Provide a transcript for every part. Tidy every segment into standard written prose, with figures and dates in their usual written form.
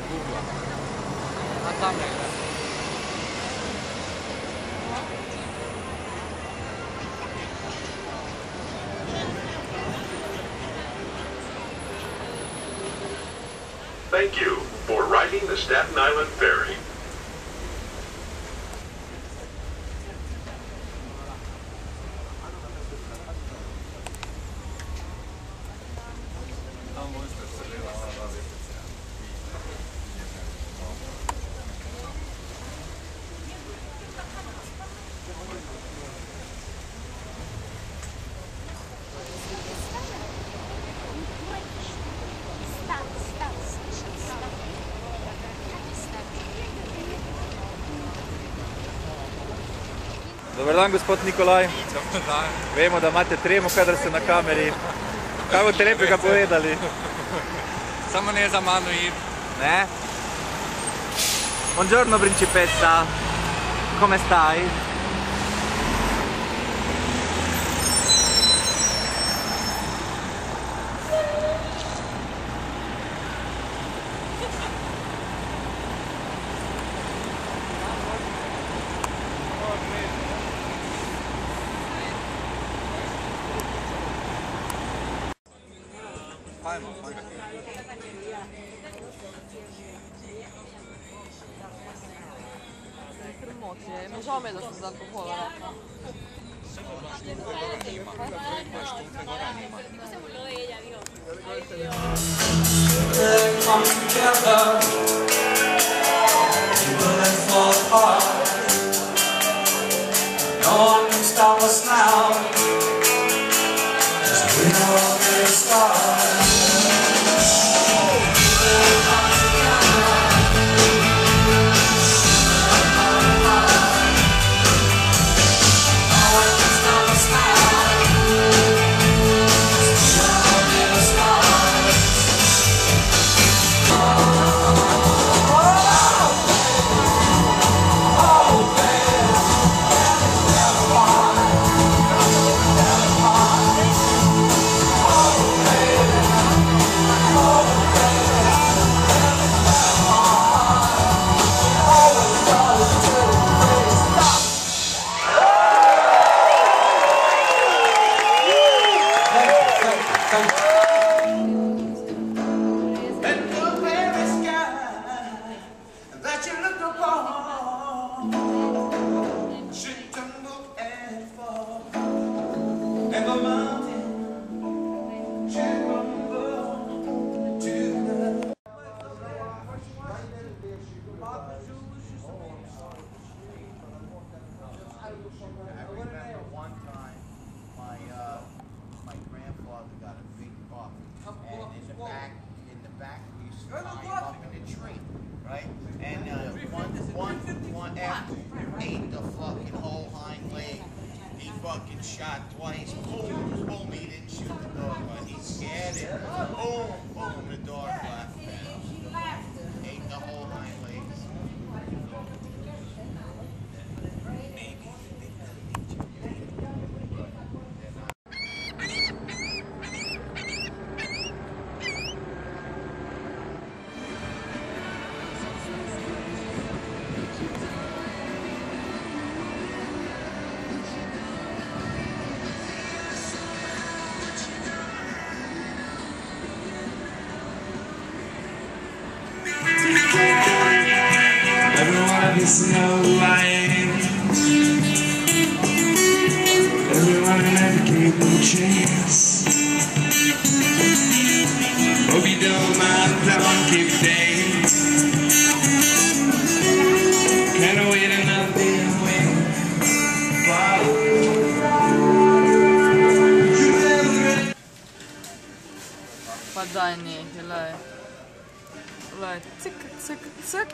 Google. A thumbnail. Thank you for riding the Staten Island Ferry. Dobar dan, gospod Nikolaj. Dobar dan. Vemo, da imate tremo, kadar ste na kameri. Kaj boste lepega povedali? Samo ne za mano id. Ne? Buongiorno, principessa. Come stai? Fajmo. Mi žao mi je da sam za alkohola rekla. One after ate the fucking whole hind leg. He fucking shot twice. Boom, boom. He didn't shoot the dog, but he scared it. Boom, boom. The dog laughed. Ate the whole hind legs. Everyone of us know who I am. Everyone will never give me a chance. Hope you don't mind the donkey day. Can't wait another day away. Pa daj nekaj, lej. Lej, cik, cik, cik.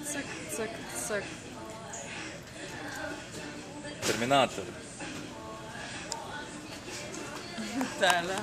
Cik, cik, cik. Terminator. Tele.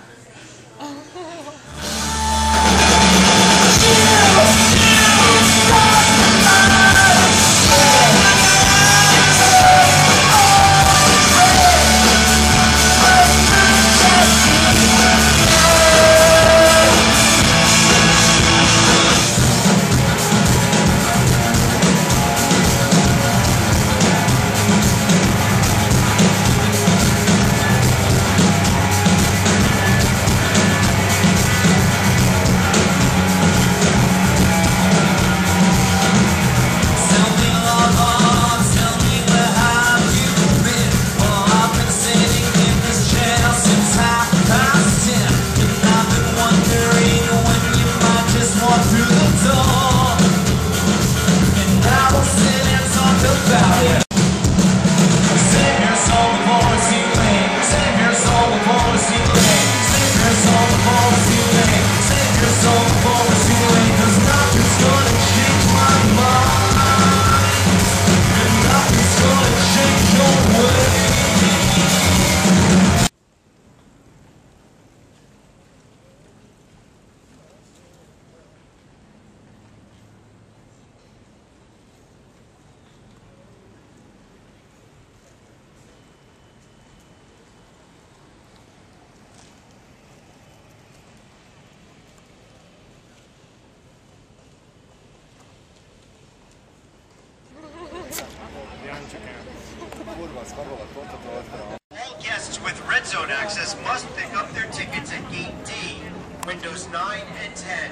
All guests with Red Zone access must pick up their tickets at Gate D, windows 9 and 10.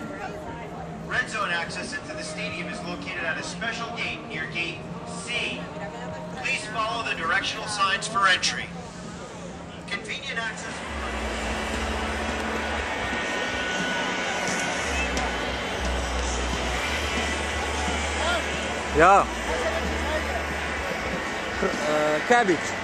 Red Zone access into the stadium is located at a special gate near Gate C. Please follow the directional signs for entry. Convenient access. Ja. Cabbage.